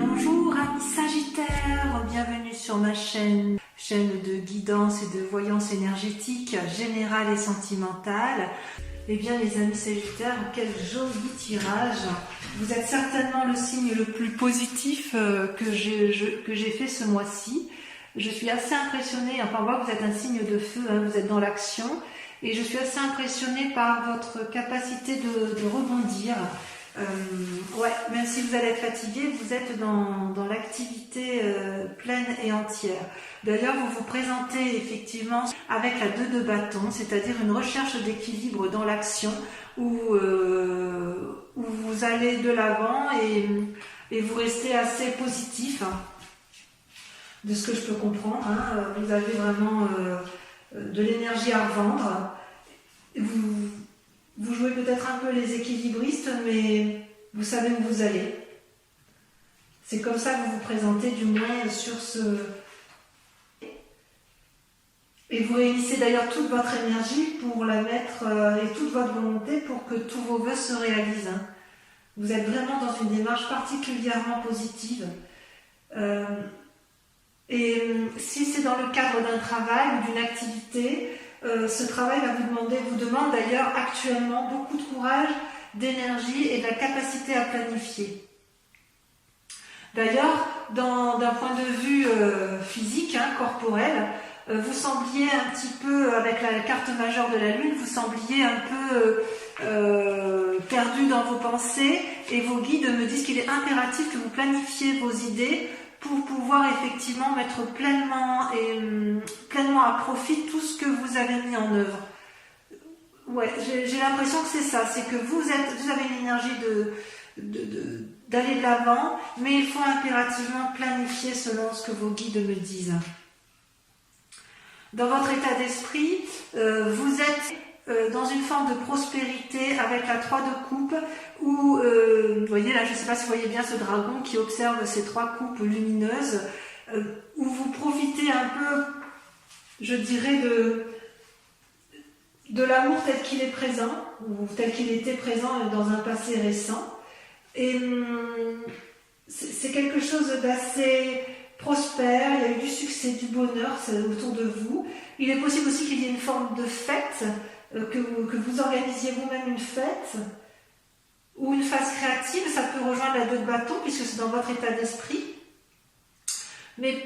Bonjour amis Sagittaires, bienvenue sur ma chaîne de guidance et de voyance énergétique générale et sentimentale. Eh bien les amis Sagittaires, quel joli tirage. Vous êtes certainement le signe le plus positif que j'ai fait ce mois-ci. Je suis assez impressionnée, enfin on voit que vous êtes un signe de feu, hein, vous êtes dans l'action. Et je suis assez impressionnée par votre capacité de rebondir. Ouais, même si vous allez être fatigué, vous êtes dans l'activité pleine et entière. D'ailleurs, vous vous présentez effectivement avec la 2 de bâton, c'est-à-dire une recherche d'équilibre dans l'action où vous allez de l'avant et vous restez assez positif, hein, de ce que je peux comprendre. Hein. Vous avez vraiment de l'énergie à revendre. Vous jouez peut-être un peu les équilibristes, mais vous savez où vous allez. C'est comme ça que vous vous présentez, du moins sur ce... Et vous réunissez d'ailleurs toute votre énergie pour la mettre, et toute votre volonté pour que tous vos vœux se réalisent. Hein. Vous êtes vraiment dans une démarche particulièrement positive. Et si c'est dans le cadre d'un travail ou d'une activité, ce travail vous demande d'ailleurs actuellement beaucoup de courage, d'énergie et de la capacité à planifier. D'ailleurs, d'un point de vue physique, hein, corporel, vous sembliez un petit peu, avec la carte majeure de la Lune, vous sembliez un peu perdu dans vos pensées, et vos guides me disent qu'il est impératif que vous planifiez vos idées pour pouvoir effectivement mettre pleinement à profit tout ce que vous avez mis en œuvre. Ouais, j'ai l'impression que c'est ça, c'est que vous avez une énergie d'aller de l'avant, mais il faut impérativement planifier selon ce que vos guides me disent. Dans votre état d'esprit, vous êtes dans une forme de prospérité avec la 3 de coupe où, vous voyez là, je ne sais pas si vous voyez bien ce dragon qui observe ces 3 coupes lumineuses, où vous profitez un peu, je dirais, de l'amour tel qu'il est présent, ou tel qu'il était présent dans un passé récent. Et c'est quelque chose d'assez prospère, il y a eu du succès, du bonheur autour de vous. Il est possible aussi qu'il y ait une forme de fête, que vous organisiez vous-même une fête, ou une phase créative, ça peut rejoindre la 2 de bâton, puisque c'est dans votre état d'esprit. Mais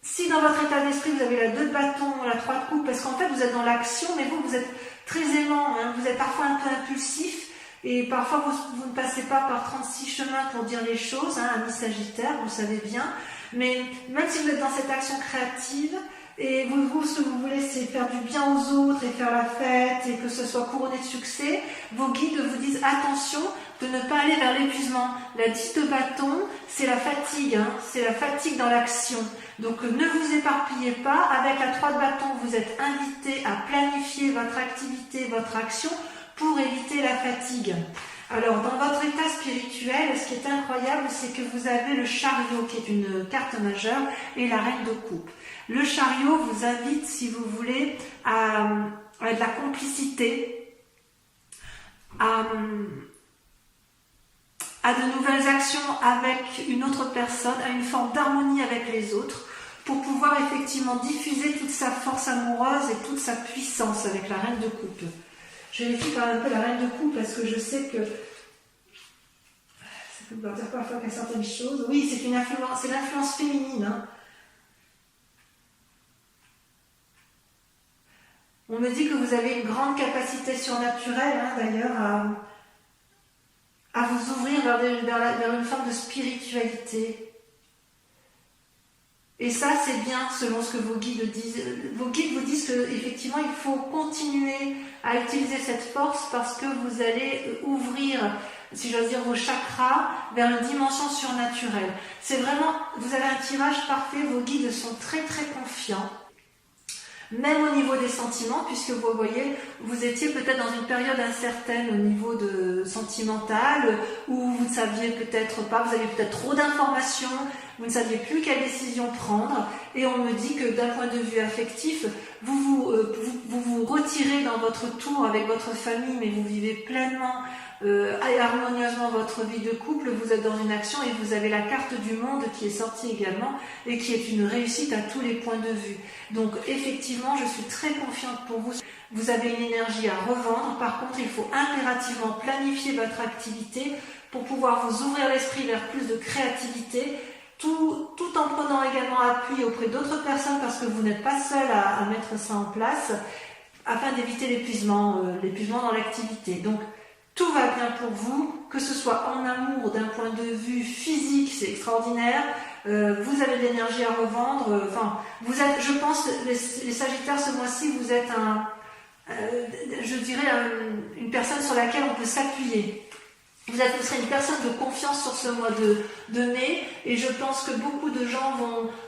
si dans votre état d'esprit, vous avez la 2 de bâton, la 3 de coupe, parce qu'en fait, vous êtes dans l'action, mais vous êtes très aimant, hein, vous êtes parfois un peu impulsif, et parfois, vous ne passez pas par 36 chemins pour dire les choses, hein, amis Sagittaire, vous le savez bien. Mais même si vous êtes dans cette action créative, et ce que vous voulez, c'est faire du bien aux autres et faire la fête et que ce soit couronné de succès, vos guides vous disent attention de ne pas aller vers l'épuisement. La 10 de bâton, c'est la fatigue, hein, c'est la fatigue dans l'action. Donc ne vous éparpillez pas. Avec la 3 de bâton, vous êtes invité à planifier votre activité, votre action pour éviter la fatigue. Alors, dans votre état spirituel, ce qui est incroyable, c'est que vous avez le chariot, qui est une carte majeure, et la reine de coupe. Le chariot vous invite, si vous voulez, à de la complicité, à de nouvelles actions avec une autre personne, à une forme d'harmonie avec les autres, pour pouvoir effectivement diffuser toute sa force amoureuse et toute sa puissance avec la reine de coupe. Je vérifie quand même un peu la reine de coupe parce que je sais que ça peut vouloir dire parfois qu'il y a certaines choses. Oui, c'est l'influence féminine. Hein. On me dit que vous avez une grande capacité surnaturelle, hein, d'ailleurs, à vous ouvrir vers une forme de spiritualité. Et ça, c'est bien selon ce que vos guides disent. Vos guides vous disent qu'effectivement, il faut continuer à utiliser cette force parce que vous allez ouvrir, si j'ose dire, vos chakras vers une dimension surnaturelle. C'est vraiment, vous avez un tirage parfait, vos guides sont très très confiants. Même au niveau des sentiments, puisque vous voyez, vous étiez peut-être dans une période incertaine au niveau sentimental, où vous ne saviez peut-être pas, vous aviez peut-être trop d'informations, vous ne saviez plus quelle décision prendre, et on me dit que d'un point de vue affectif, vous retirez dans votre tour avec votre famille, mais vous vivez pleinement et harmonieusement votre vie de couple, vous êtes dans une action et vous avez la carte du monde qui est sortie également et qui est une réussite à tous les points de vue. Donc effectivement, je suis très confiante pour vous. Vous avez une énergie à revendre. Par contre, il faut impérativement planifier votre activité pour pouvoir vous ouvrir l'esprit vers plus de créativité, tout en prenant également appui auprès d'autres personnes parce que vous n'êtes pas seul à mettre ça en place afin d'éviter l'épuisement dans l'activité. Donc, tout va bien pour vous, que ce soit en amour, d'un point de vue physique, c'est extraordinaire. Vous avez de l'énergie à revendre. Vous êtes, je pense, les Sagittaires ce mois-ci, vous êtes une personne sur laquelle on peut s'appuyer. Vous serez une personne de confiance sur ce mois de mai, et je pense que beaucoup de gens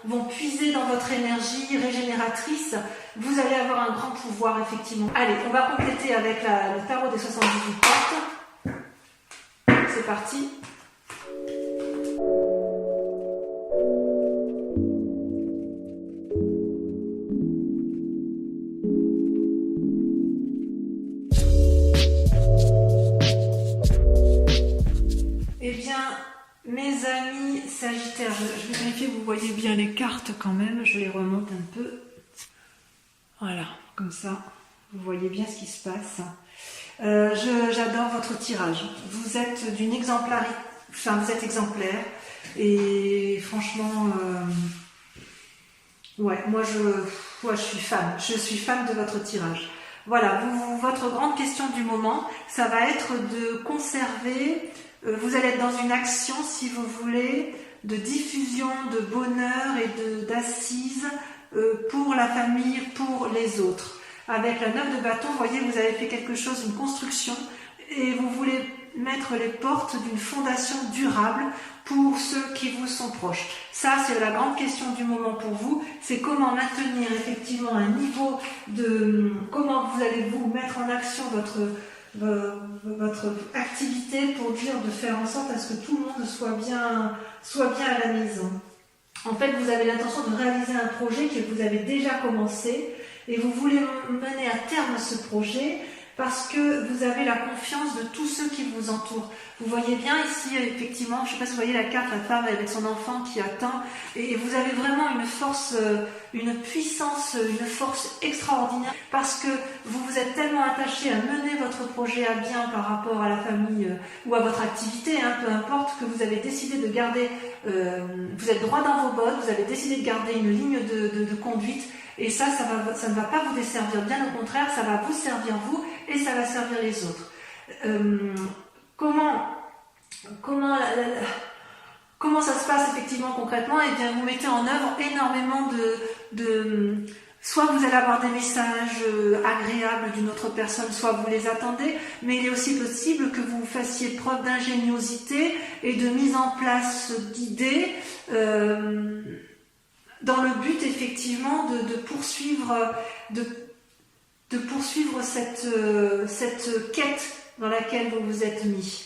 vont puiser dans votre énergie régénératrice. Vous allez avoir un grand pouvoir, effectivement. Allez, on va compléter avec le tarot des 78 cartes. C'est parti. Mes amis Sagittaires, je vais vérifier que vous voyez bien les cartes quand même, je les remonte un peu. Voilà, comme ça, vous voyez bien ce qui se passe. J'adore votre tirage. Vous êtes d'une exemplarité, vous êtes exemplaire. Et franchement, moi je suis fan. Je suis fan de votre tirage. Voilà, votre grande question du moment, ça va être de conserver. Vous allez être dans une action, si vous voulez, de diffusion, de bonheur et d'assises pour la famille, pour les autres. Avec la 9 de bâton, vous voyez, vous avez fait quelque chose, une construction, et vous voulez mettre les portes d'une fondation durable pour ceux qui vous sont proches. Ça, c'est la grande question du moment pour vous, c'est comment maintenir effectivement un niveau de... Comment vous allez vous mettre en action votre activité pour de faire en sorte à ce que tout le monde soit bien à la maison. En fait, vous avez l'intention de réaliser un projet que vous avez déjà commencé et vous voulez mener à terme ce projet parce que vous avez la confiance de tous ceux qui vous entourent. Vous voyez bien ici, effectivement, je ne sais pas si vous voyez la carte, la femme avec son enfant qui attend, et vous avez vraiment une force, une puissance, une force extraordinaire, parce que vous vous êtes tellement attaché à mener votre projet à bien par rapport à la famille ou à votre activité, peu importe, que vous avez décidé de garder, vous êtes droit dans vos bottes, vous avez décidé de garder une ligne de conduite, et ça ne va pas vous desservir, bien au contraire, ça va vous servir vous, et ça va servir les autres. Comment ça se passe effectivement concrètement? Eh bien, vous mettez en œuvre énormément soit vous allez avoir des messages agréables d'une autre personne, soit vous les attendez, mais il est aussi possible que vous fassiez preuve d'ingéniosité et de mise en place d'idées dans le but effectivement de poursuivre cette quête dans laquelle vous vous êtes mis.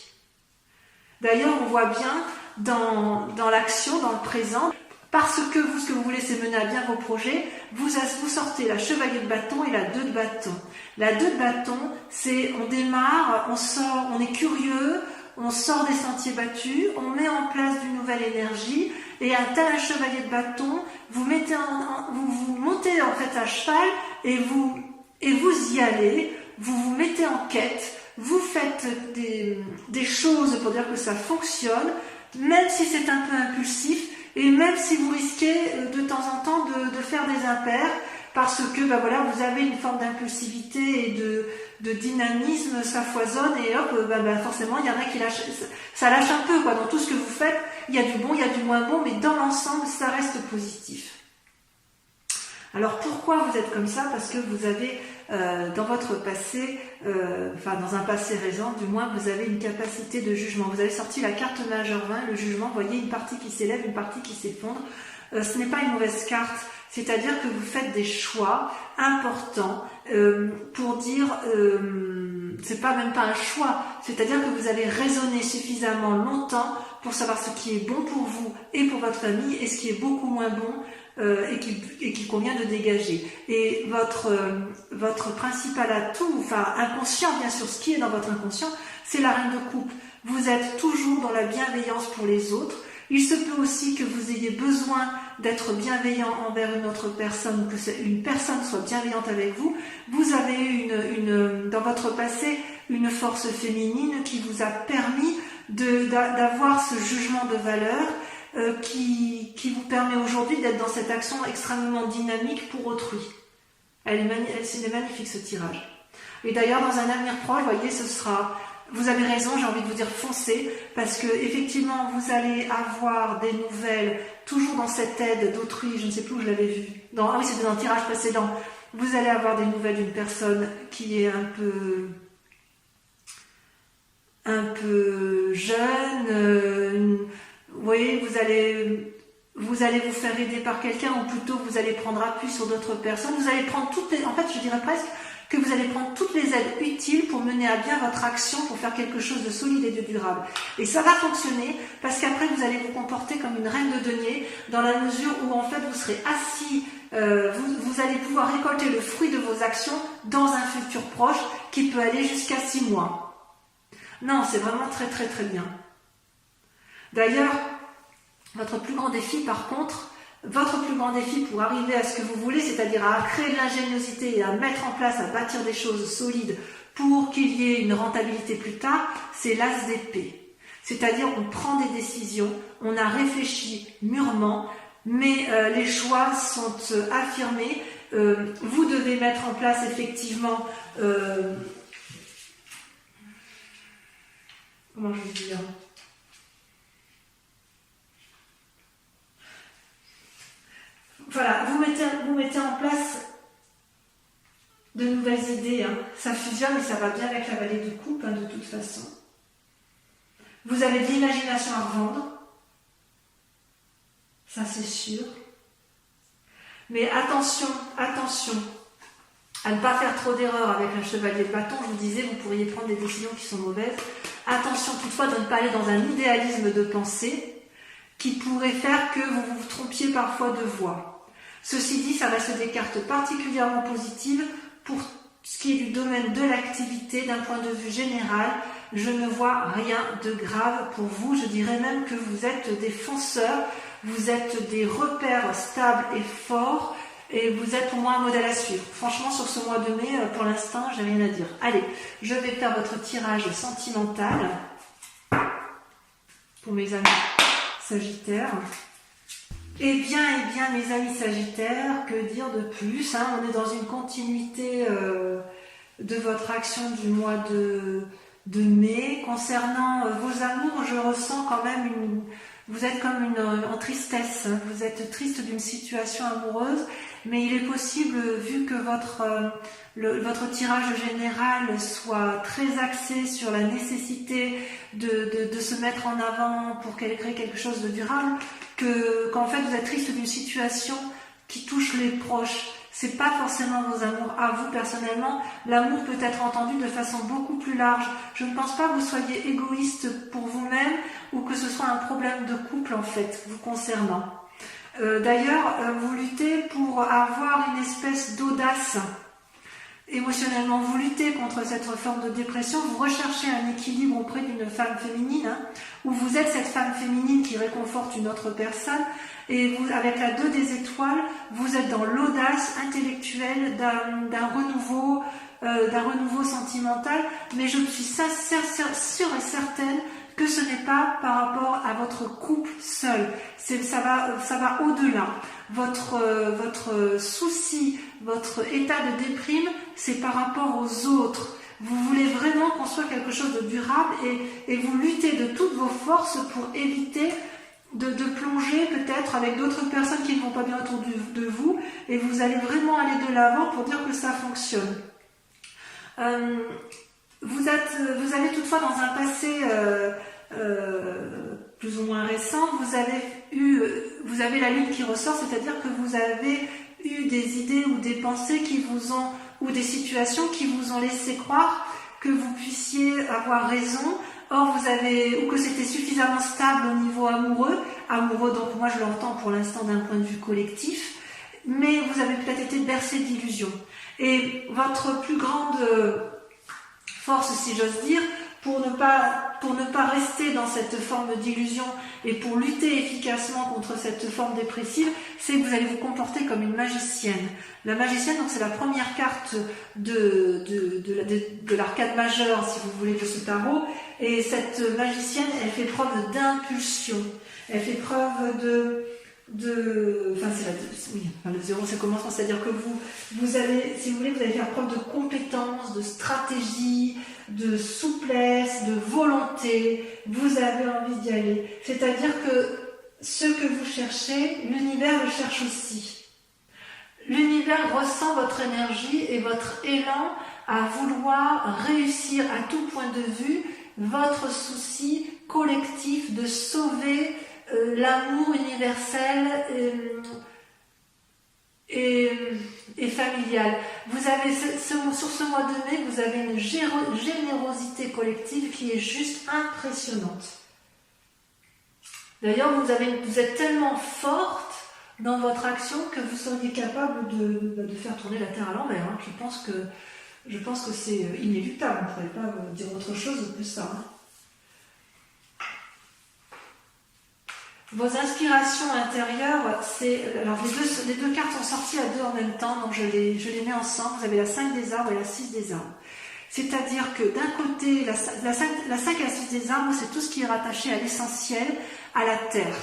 D'ailleurs, on voit bien dans l'action, dans le présent, parce que ce que vous voulez, c'est mener à bien vos projets, vous sortez la chevalier de bâton et la 2 de bâton. La 2 de bâton, c'est on démarre, on est curieux, on sort des sentiers battus, on met en place d'une nouvelle énergie, et un tel chevalier de bâton, vous montez en fait à cheval et vous y allez, vous vous mettez en quête, vous faites des choses pour dire que ça fonctionne, même si c'est un peu impulsif, et même si vous risquez de temps en temps de faire des impairs, parce que vous avez une forme d'impulsivité et de dynamisme, ça foisonne, et hop, forcément il y en a qui ça lâche un peu, dans tout ce que vous faites, il y a du bon, il y a du moins bon, mais dans l'ensemble, ça reste positif. Alors pourquoi vous êtes comme ça? Parce que vous avez dans votre passé, dans un passé récent, du moins vous avez une capacité de jugement. Vous avez sorti la carte majeure 20, le jugement, vous voyez une partie qui s'élève, une partie qui s'effondre. Ce n'est pas une mauvaise carte, c'est-à-dire que vous faites des choix importants pour dire, c'est pas même pas un choix, c'est-à-dire que vous avez raisonné suffisamment longtemps pour savoir ce qui est bon pour vous et pour votre famille et ce qui est beaucoup moins bon et qu'il convient de dégager. Et votre principal atout, enfin inconscient bien sûr, ce qui est dans votre inconscient, c'est la reine de coupe. Vous êtes toujours dans la bienveillance pour les autres. Il se peut aussi que vous ayez besoin d'être bienveillant envers une autre personne, ou que une personne soit bienveillante avec vous. Vous avez eu dans votre passé une force féminine qui vous a permis d'avoir ce jugement de valeur qui vous permet aujourd'hui d'être dans cette action extrêmement dynamique pour autrui. C'est magnifique ce tirage. Et d'ailleurs, dans un avenir proche, vous voyez, vous avez raison, j'ai envie de vous dire foncez, parce que effectivement, vous allez avoir des nouvelles, toujours dans cette aide d'autrui, je ne sais plus où je l'avais vu. Ah oui, c'était dans le tirage précédent. Vous allez avoir des nouvelles d'une personne qui est un peu jeune, vous voyez, vous allez vous faire aider par quelqu'un, ou plutôt vous allez prendre appui sur d'autres personnes. Vous allez prendre en fait, je dirais presque que vous allez prendre toutes les aides utiles pour mener à bien votre action, pour faire quelque chose de solide et de durable. Et ça va fonctionner, parce qu'après vous allez vous comporter comme une reine de denier, dans la mesure où en fait vous serez assis, vous allez pouvoir récolter le fruit de vos actions dans un futur proche qui peut aller jusqu'à 6 mois. Non, c'est vraiment très très très bien. D'ailleurs, votre plus grand défi par contre, pour arriver à ce que vous voulez, c'est-à-dire à créer de l'ingéniosité et à mettre en place, à bâtir des choses solides pour qu'il y ait une rentabilité plus tard, c'est l'as d'épée. C'est-à-dire on prend des décisions, on a réfléchi mûrement, mais les choix sont affirmés. Vous devez mettre en place effectivement... comment je vais dire ? Voilà, vous mettez en place de nouvelles idées. Ça fusionne et ça va bien avec la vallée de coupe, de toute façon. Vous avez de l'imagination à revendre. Ça, c'est sûr. Mais attention à ne pas faire trop d'erreurs avec un chevalier de bâton. Je vous disais, vous pourriez prendre des décisions qui sont mauvaises. Attention toutefois de ne pas aller dans un idéalisme de pensée qui pourrait faire que vous vous trompiez parfois de voie. Ceci dit, ça reste des cartes particulièrement positives pour ce qui est du domaine de l'activité. D'un point de vue général, je ne vois rien de grave pour vous. Je dirais même que vous êtes des fonceurs, vous êtes des repères stables et forts, et vous êtes pour moi un modèle à suivre. Franchement, sur ce mois de mai, pour l'instant, j'ai rien à dire. Allez, je vais faire votre tirage sentimental pour mes amis Sagittaires. Eh bien, mes amis Sagittaires, que dire de plus, on est dans une continuité de votre action du mois de mai. Concernant vos amours, je ressens quand même vous êtes comme en tristesse. Vous êtes triste d'une situation amoureuse, mais il est possible, vu que votre tirage général soit très axé sur la nécessité de se mettre en avant pour créer quelque chose de durable, qu'en fait vous êtes triste d'une situation qui touche les proches. C'est pas forcément vos amours à vous personnellement. L'amour peut être entendu de façon beaucoup plus large. Je ne pense pas que vous soyez égoïste pour vous-même ou que ce soit un problème de couple en fait vous concernant. D'ailleurs, vous luttez pour avoir une espèce d'audace émotionnellement. Vous luttez contre cette forme de dépression. Vous recherchez un équilibre auprès d'une femme féminine, où vous êtes cette femme féminine qui réconforte une autre personne. Et vous, avec la 2 des étoiles, vous êtes dans l'audace intellectuelle d'un renouveau sentimental. Mais je suis sûre et certaine que ce n'est pas par rapport à votre couple seul. Ça va au-delà. Votre souci, votre état de déprime, c'est par rapport aux autres. Vous voulez vraiment construire quelque chose de durable et vous luttez de toutes vos forces pour éviter de plonger peut-être avec d'autres personnes qui ne vont pas bien autour de vous, et vous allez vraiment aller de l'avant pour dire que ça fonctionne. Vous avez toutefois dans un passé plus ou moins récent, vous avez la lune qui ressort, c'est-à-dire que vous avez eu des idées ou des pensées ou des situations qui vous ont laissé croire que vous puissiez avoir raison Or, ou que c'était suffisamment stable au niveau amoureux, donc moi je l'entends pour l'instant d'un point de vue collectif, mais vous avez peut-être été bercé d'illusions. Et votre plus grande force, si j'ose dire, pour ne pas rester dans cette forme d'illusion et pour lutter efficacement contre cette forme dépressive, c'est que vous allez vous comporter comme une magicienne. La magicienne, donc c'est la première carte de l'arcade majeure, si vous voulez, de ce tarot. Et cette magicienne, elle fait preuve d'impulsion. Elle fait preuve le zéro, c'est commencement, c'est-à-dire que vous allez, si vous voulez, vous allez faire preuve de compétence, de stratégie, de souplesse, de volonté. Vous avez envie d'y aller. C'est-à-dire que ce que vous cherchez, l'univers le cherche aussi. L'univers ressent votre énergie et votre élan à vouloir réussir à tout point de vue votre souci collectif de sauver l'amour universel et familial. Vous avez sur ce mois de mai, vous avez une générosité collective qui est juste impressionnante. D'ailleurs, vous êtes tellement forte dans votre action que vous seriez capable de faire tourner la Terre à l'envers. Hein. Je pense que c'est inéluctable. On ne pourrait pas dire autre chose que ça. Hein. Vos inspirations intérieures, alors les deux cartes sont sorties à deux en même temps, donc je les mets ensemble. Vous avez la 5 des arbres et la 6 des arbres. C'est-à-dire que d'un côté, la 5 et la 6 des arbres, c'est tout ce qui est rattaché à l'essentiel, à la terre.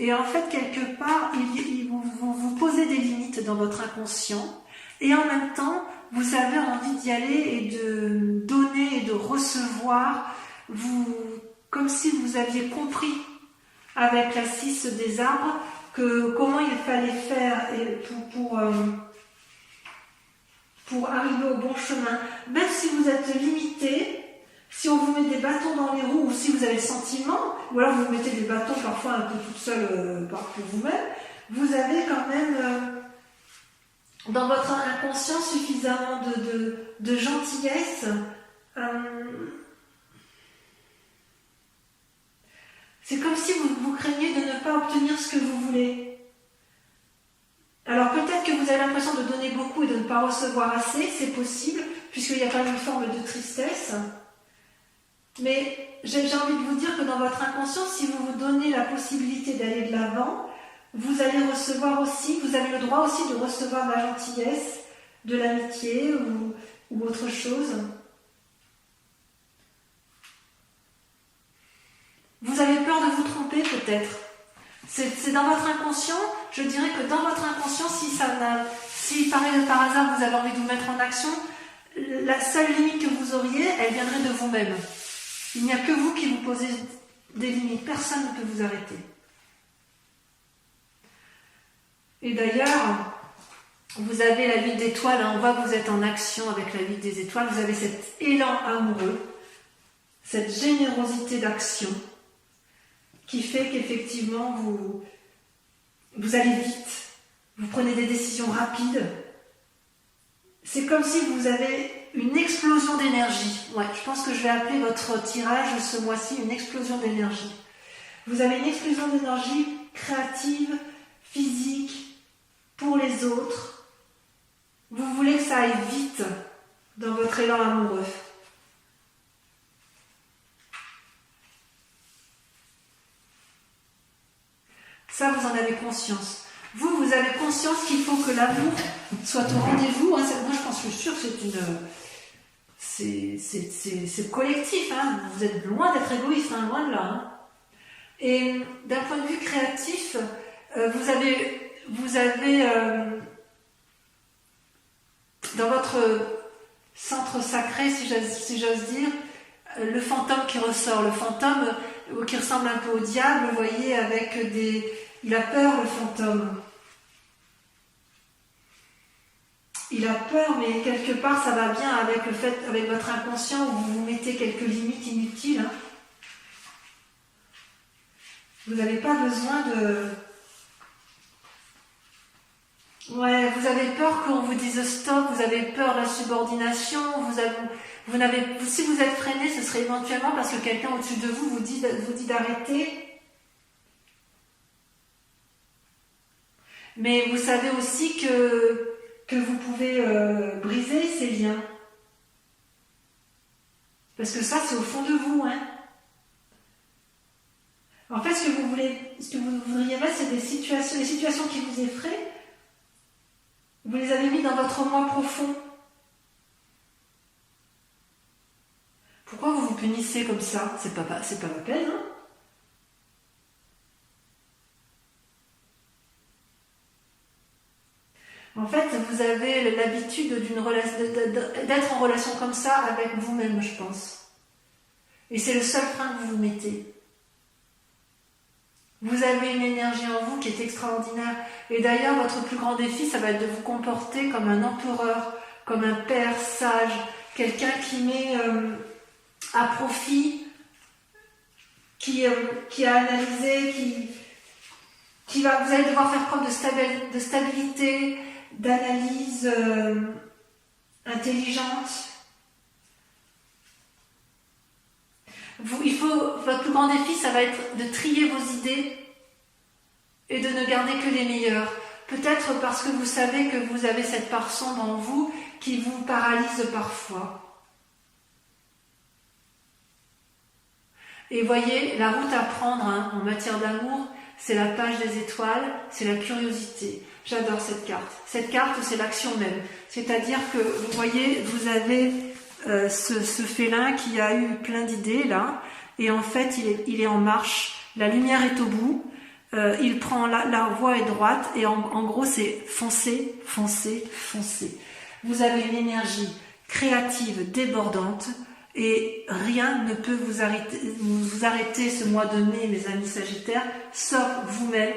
Et en fait, quelque part, vous posez des limites dans votre inconscient, et en même temps, vous avez envie d'y aller et de donner et de recevoir, comme si vous aviez compris avec la 6 des arbres, comment il fallait faire pour arriver au bon chemin. Même si vous êtes limité, si on vous met des bâtons dans les roues, ou si vous avez le sentiment, ou alors vous mettez des bâtons parfois un peu toute seule pour vous-même, vous avez quand même dans votre inconscient suffisamment de gentillesse. C'est comme si vous craigniez de ne pas obtenir ce que vous voulez. Alors peut-être que vous avez l'impression de donner beaucoup et de ne pas recevoir assez, c'est possible, puisqu'il y a quand même une forme de tristesse. Mais j'ai envie de vous dire que dans votre inconscient, si vous vous donnez la possibilité d'aller de l'avant, vous allez recevoir aussi, vous avez le droit aussi de recevoir de la gentillesse, de l'amitié ou autre chose. Vous avez peur de vous tromper peut-être. C'est dans votre inconscient, je dirais que dans votre inconscient, si par hasard vous avez envie de vous mettre en action, la seule limite que vous auriez, elle viendrait de vous-même. Il n'y a que vous qui vous posez des limites, personne ne peut vous arrêter. Et d'ailleurs, vous avez la vie d'étoile, on voit que vous êtes en action avec la vie des étoiles, vous avez cet élan amoureux, cette générosité d'action, qui fait qu'effectivement vous allez vite, vous prenez des décisions rapides. C'est comme si vous avez une explosion d'énergie. Ouais, je pense que je vais appeler votre tirage ce mois-ci une explosion d'énergie. Vous avez une explosion d'énergie créative, physique, pour les autres. Vous voulez que ça aille vite dans votre élan amoureux. Ça, vous en avez conscience. Vous avez conscience qu'il faut que l'amour soit au rendez-vous. Moi, je suis sûre que c'est collectif. Hein. Vous êtes loin d'être égoïste, hein, loin de là. Hein. Et d'un point de vue créatif, vous avez dans votre centre sacré, si j'ose dire, le fantôme qui ressort. Le fantôme qui ressemble un peu au diable, vous voyez, avec il a peur, le fantôme. Il a peur, mais quelque part, ça va bien avec votre inconscient où vous vous mettez quelques limites inutiles. Hein. Vous n'avez pas besoin Ouais, vous avez peur qu'on vous dise stop, vous avez peur de la subordination, si vous êtes freiné, ce serait éventuellement parce que quelqu'un au-dessus de vous vous dit d'arrêter. Mais vous savez aussi que vous pouvez briser ces liens. Parce que ça, c'est au fond de vous, hein. En fait, ce que vous voudriez mettre, c'est les situations qui vous effraient. Vous les avez mis dans votre moi profond. Pourquoi vous vous punissez comme ça? C'est pas la peine, hein? En fait, vous avez l'habitude d'être en relation comme ça avec vous-même, je pense. Et c'est le seul frein que vous vous mettez. Vous avez une énergie en vous qui est extraordinaire. Et d'ailleurs, votre plus grand défi, ça va être de vous comporter comme un empereur, comme un père sage, quelqu'un qui met à profit, qui a analysé, vous allez devoir faire preuve de stabilité, d'analyse intelligente. Votre plus grand défi, ça va être de trier vos idées et de ne garder que les meilleures. Peut-être parce que vous savez que vous avez cette part sombre en vous qui vous paralyse parfois. Et voyez, la route à prendre en matière d'amour, c'est la page des étoiles, c'est la curiosité. J'adore cette carte. Cette carte, c'est l'action même. C'est-à-dire que, vous voyez, vous avez ce félin qui a eu plein d'idées, là, et en fait, il est en marche. La lumière est au bout. Il prend la voie est droite, et en gros, c'est foncer, foncer, foncer. Vous avez une énergie créative, débordante, et rien ne peut vous arrêter ce mois de mai, mes amis Sagittaires, sauf vous-même.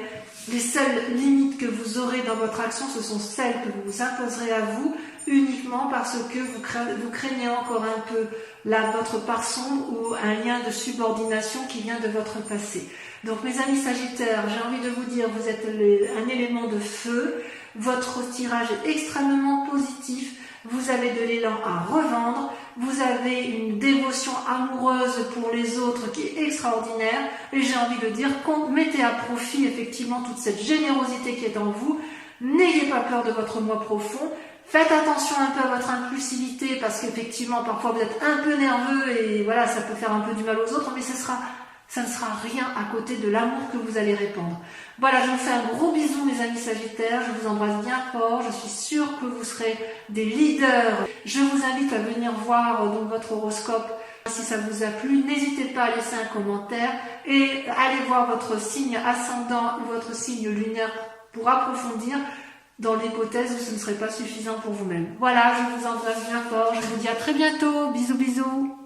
Les seules limites que vous aurez dans votre action, ce sont celles que vous vous imposerez à vous, uniquement parce que vous craignez encore un peu votre part sombre ou un lien de subordination qui vient de votre passé. Donc mes amis Sagittaires, j'ai envie de vous dire, vous êtes un élément de feu, votre tirage est extrêmement positif, vous avez de l'élan à revendre, vous avez une dévotion amoureuse pour les autres qui est extraordinaire, et j'ai envie de dire, mettez à profit effectivement toute cette générosité qui est en vous, n'ayez pas peur de votre moi profond, faites attention un peu à votre impulsivité, parce qu'effectivement parfois vous êtes un peu nerveux, et voilà, ça peut faire un peu du mal aux autres, mais ça ne sera rien à côté de l'amour que vous allez répandre. Voilà, je vous fais un gros bisou mes amis Sagittaires, je vous embrasse bien fort, je suis sûre que vous serez des leaders. Je vous invite à venir voir donc votre horoscope si ça vous a plu. N'hésitez pas à laisser un commentaire et allez voir votre signe ascendant ou votre signe lunaire pour approfondir dans l'hypothèse où ce ne serait pas suffisant pour vous-même. Voilà, je vous embrasse bien fort, je vous dis à très bientôt, bisous bisous.